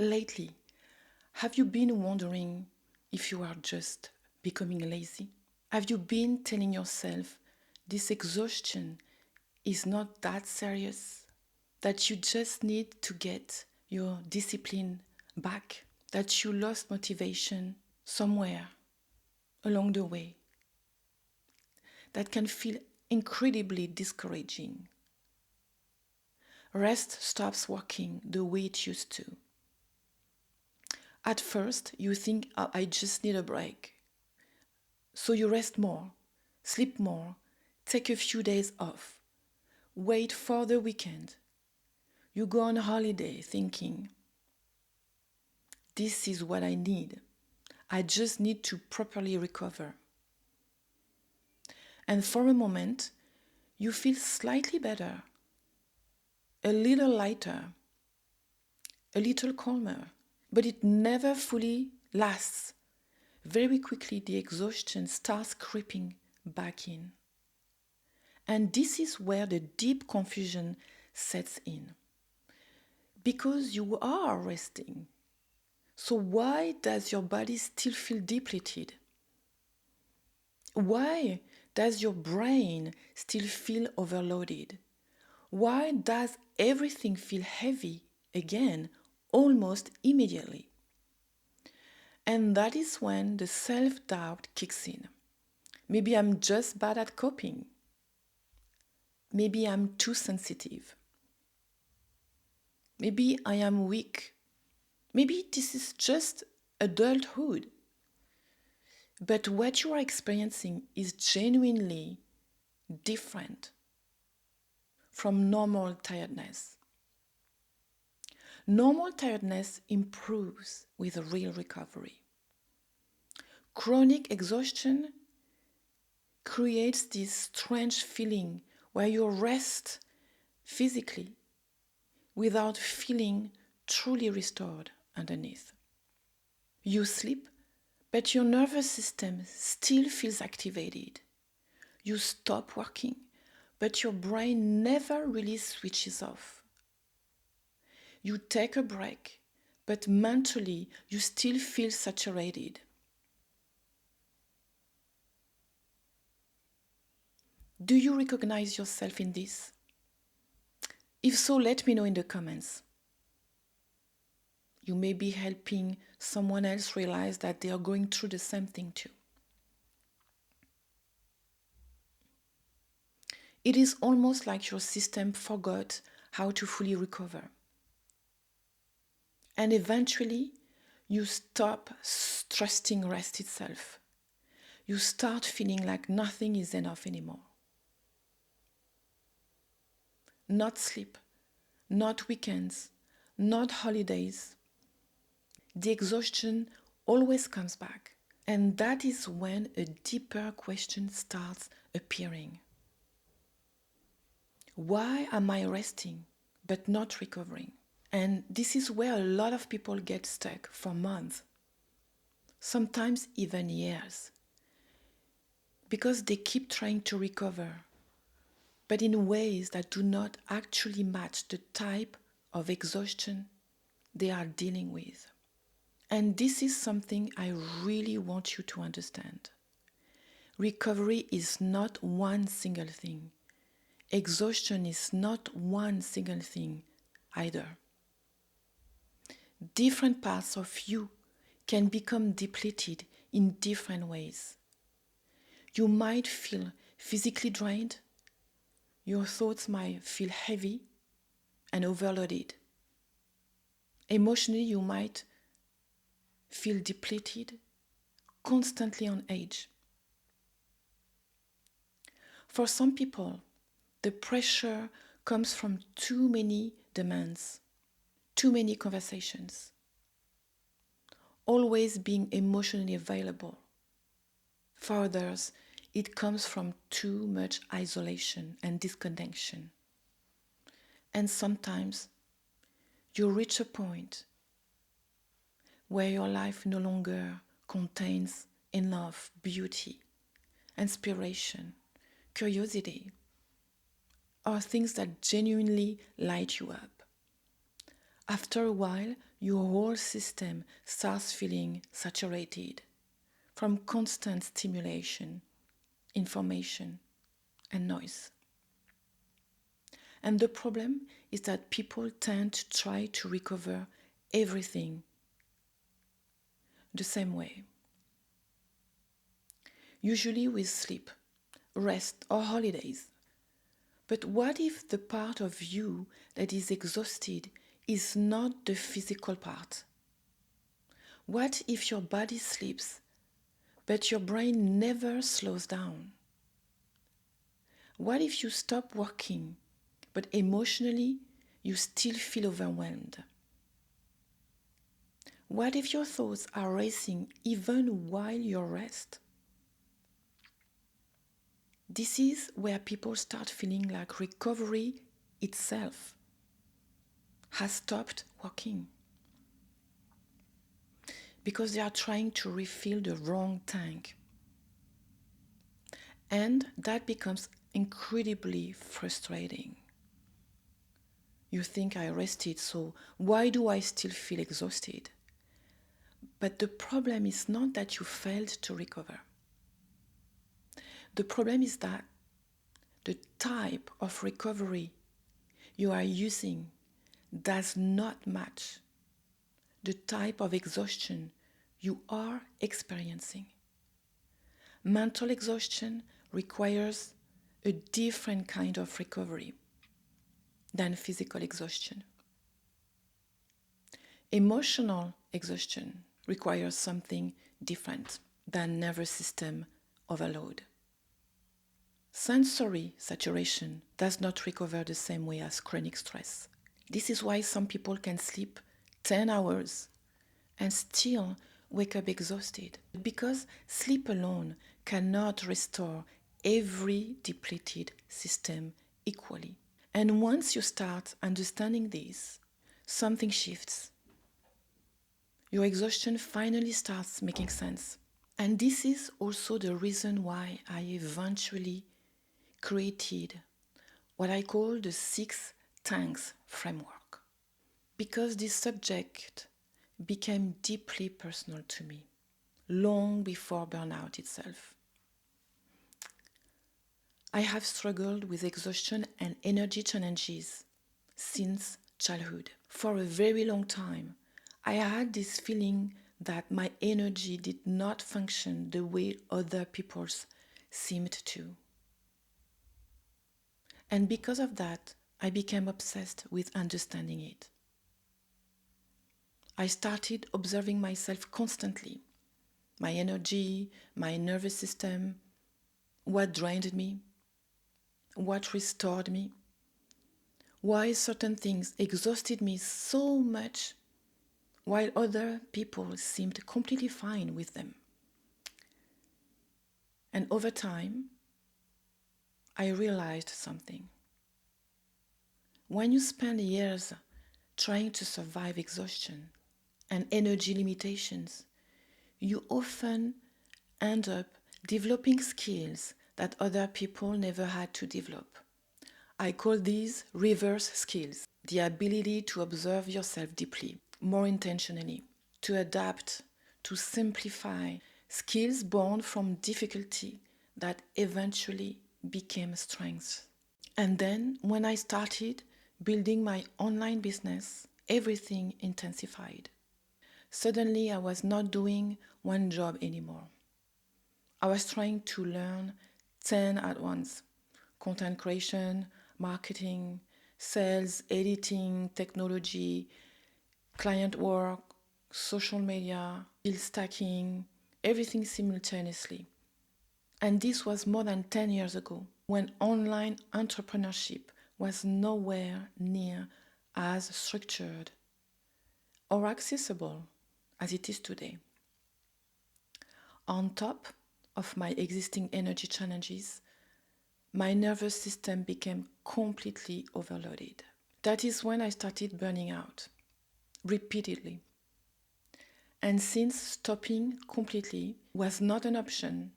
Lately, have you been wondering if you are just becoming lazy? Have you been telling yourself this exhaustion is not that serious? That you just need to get your discipline back? That you lost motivation somewhere along the way? That can feel incredibly discouraging. Rest stops working the way it used to. At first, you think, "Oh, I just need a break." So you rest more, sleep more, take a few days off, wait for the weekend. You go on holiday thinking, this is what I need. I just need to properly recover. And for a moment, you feel slightly better, a little lighter, a little calmer, but it never fully lasts. Very quickly, the exhaustion starts creeping back in. And this is where the deep confusion sets in. Because you are resting. So why does your body still feel depleted? Why does your brain still feel overloaded? Why does everything feel heavy again almost immediately? And that is when the self-doubt kicks in. Maybe I'm just bad at coping. Maybe I'm too sensitive. Maybe I am weak. Maybe this is just adulthood. But what you are experiencing is genuinely different from normal tiredness. Normal tiredness improves with real recovery. Chronic exhaustion creates this strange feeling where you rest physically without feeling truly restored underneath. You sleep, but your nervous system still feels activated. You stop working, but your brain never really switches off. You take a break, but mentally you still feel saturated. Do you recognize yourself in this? If so, let me know in the comments. You may be helping someone else realize that they are going through the same thing too. It is almost like your system forgot how to fully recover. And eventually, you stop trusting rest itself. You start feeling like nothing is enough anymore. Not sleep, not weekends, not holidays. The exhaustion always comes back. And that is when a deeper question starts appearing. Why am I resting but not recovering? And this is where a lot of people get stuck for months, sometimes even years, because they keep trying to recover, but in ways that do not actually match the type of exhaustion they are dealing with. And this is something I really want you to understand. Recovery is not one single thing. Exhaustion is not one single thing either. Different parts of you can become depleted in different ways. You might feel physically drained. Your thoughts might feel heavy and overloaded. Emotionally, you might feel depleted, constantly on edge. For some people, the pressure comes from too many demands, too many conversations, always being emotionally available. For others, it comes from too much isolation and disconnection. And sometimes you reach a point where your life no longer contains enough beauty, inspiration, curiosity, or things that genuinely light you up. After a while, your whole system starts feeling saturated from constant stimulation, information, and noise. And the problem is that people tend to try to recover everything the same way, usually with sleep, rest, or holidays. But what if the part of you that is exhausted is not the physical part? What if your body sleeps, but your brain never slows down? What if you stop working, but emotionally you still feel overwhelmed? What if your thoughts are racing even while you rest? This is where people start feeling like recovery itself has stopped working because they are trying to refill the wrong tank. And that becomes incredibly frustrating. You think I rested, so why do I still feel exhausted? But the problem is not that you failed to recover. The problem is that the type of recovery you are using does not match the type of exhaustion you are experiencing. Mental exhaustion requires a different kind of recovery than physical exhaustion. Emotional exhaustion requires something different than nervous system overload. Sensory saturation does not recover the same way as chronic stress. This is why some people can sleep 10 hours and still wake up exhausted, because sleep alone cannot restore every depleted system equally. And once you start understanding this, something shifts. Your exhaustion finally starts making sense. And this is also the reason why I eventually created what I call the 6 tanks framework. Because this subject became deeply personal to me, long before burnout itself. I have struggled with exhaustion and energy challenges since childhood. For a very long time, I had this feeling that my energy did not function the way other people's seemed to. And because of that, I became obsessed with understanding it. I started observing myself constantly, my energy, my nervous system, what drained me, what restored me, why certain things exhausted me so much while other people seemed completely fine with them. And over time, I realized something. When you spend years trying to survive exhaustion and energy limitations, you often end up developing skills that other people never had to develop. I call these reverse skills, the ability to observe yourself deeply, more intentionally, to adapt, to simplify, skills born from difficulty that eventually became strengths. And then when I started building my online business, everything intensified. Suddenly I was not doing one job anymore. I was trying to learn 10 at once: content creation, marketing, sales, editing, technology, client work, social media, bill stacking, everything simultaneously. And this was more than 10 years ago, when online entrepreneurship was nowhere near as structured or accessible as it is today. On top of my existing energy challenges, my nervous system became completely overloaded. That is when I started burning out repeatedly. And since stopping completely was not an option,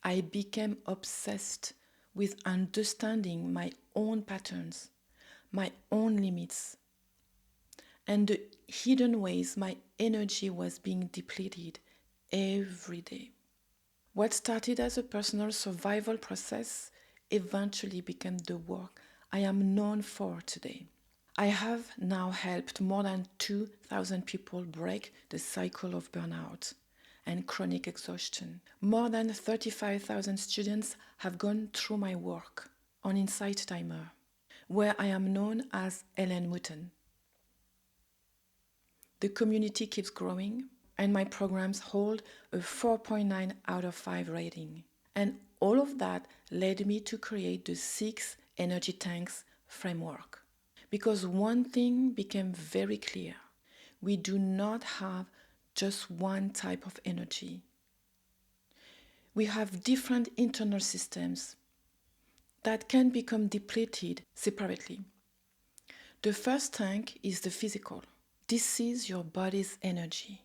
I became obsessed with understanding my own patterns, my own limits, and the hidden ways my energy was being depleted every day. What started as a personal survival process eventually became the work I am known for today. I have now helped more than 2,000 people break the cycle of burnout and chronic exhaustion. More than 35,000 students have gone through my work on Insight Timer, where I am known as Ellen Mouton. The community keeps growing, and my programs hold a 4.9 out of 5 rating. And all of that led me to create the 6 energy tanks framework. Because one thing became very clear: we do not have just one type of energy. We have different internal systems that can become depleted separately. The first tank is the physical. This is your body's energy,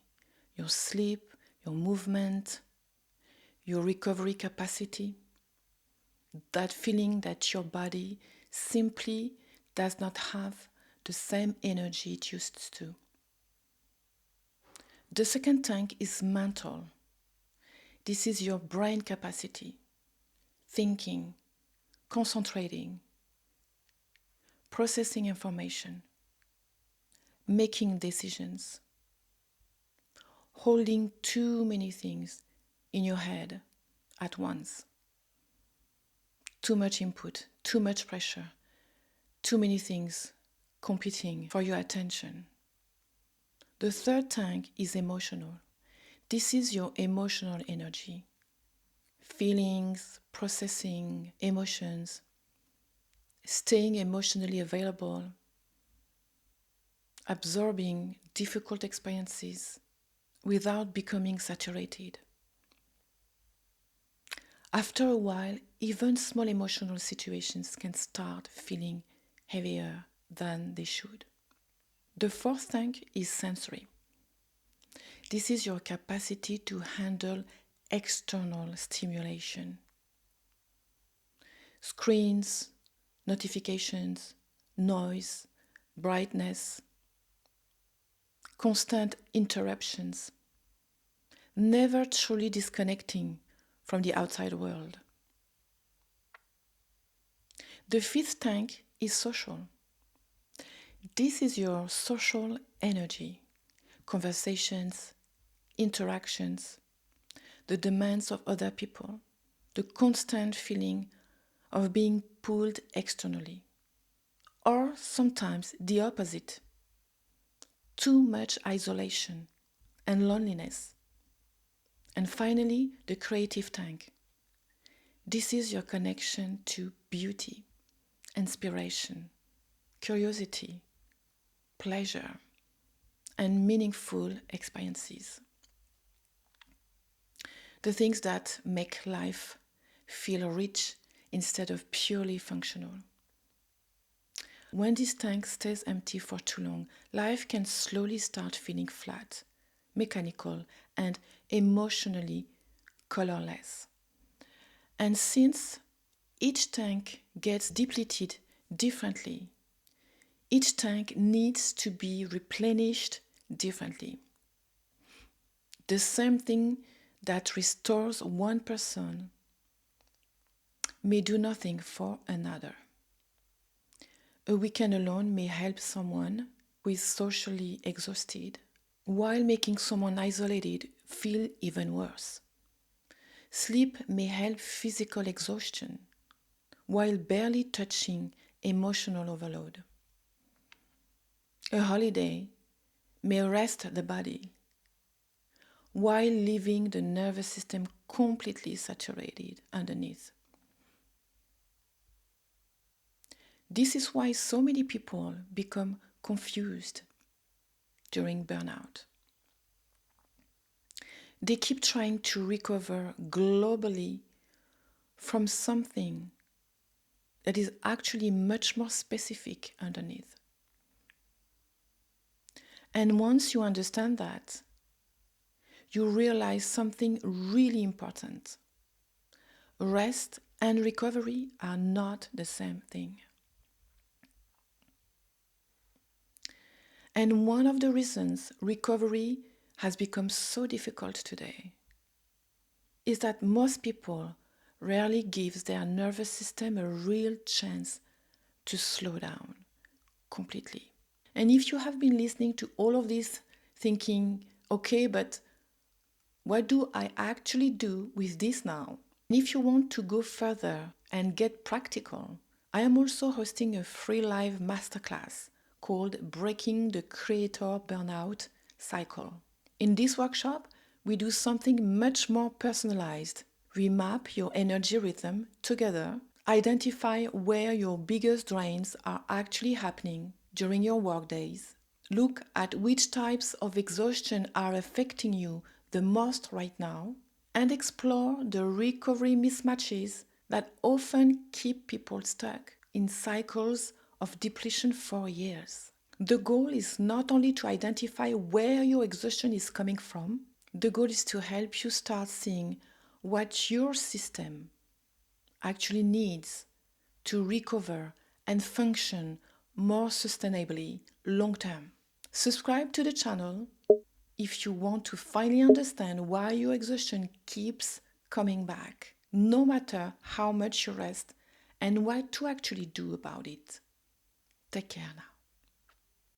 your sleep, your movement, your recovery capacity, that feeling that your body simply does not have the same energy it used to. The second tank is mental. This is your brain capacity, thinking, concentrating, processing information, making decisions, holding too many things in your head at once. Too much input, too much pressure, too many things competing for your attention. The third tank is emotional. This is your emotional energy. Feelings, processing emotions, staying emotionally available, absorbing difficult experiences without becoming saturated. After a while, even small emotional situations can start feeling heavier than they should. The fourth tank is sensory. This is your capacity to handle external stimulation. Screens, notifications, noise, brightness, constant interruptions, never truly disconnecting from the outside world. The fifth tank is social. This is your social energy, conversations, interactions, the demands of other people, the constant feeling of being pulled externally, or sometimes the opposite, too much isolation and loneliness. And finally, the creative tank. This is your connection to beauty, inspiration, curiosity, pleasure, and meaningful experiences. The things that make life feel rich instead of purely functional. When this tank stays empty for too long, life can slowly start feeling flat, mechanical, and emotionally colorless. And since each tank gets depleted differently, each tank needs to be replenished differently. The same thing that restores one person may do nothing for another. A weekend alone may help someone who is socially exhausted, while making someone isolated feel even worse. Sleep may help physical exhaustion, while barely touching emotional overload. A holiday may rest the body, while leaving the nervous system completely saturated underneath. This is why so many people become confused during burnout. They keep trying to recover globally from something that is actually much more specific underneath. And once you understand that, you realize something really important. Rest and recovery are not the same thing. And one of the reasons recovery has become so difficult today is that most people rarely give their nervous system a real chance to slow down completely. And if you have been listening to all of this thinking, okay, but what do I actually do with this now? And if you want to go further and get practical, I am also hosting a free live masterclass called Breaking the Creator Burnout Cycle. In this workshop, we do something much more personalized. We map your energy rhythm together, identify where your biggest drains are actually happening during your work days, look at which types of exhaustion are affecting you the most right now, and explore the recovery mismatches that often keep people stuck in cycles of depletion for years. The goal is not only to identify where your exhaustion is coming from, the goal is to help you start seeing what your system actually needs to recover and function more sustainably long term. Subscribe to the channel if you want to finally understand why your exhaustion keeps coming back, no matter how much you rest, and what to actually do about it. Take care now.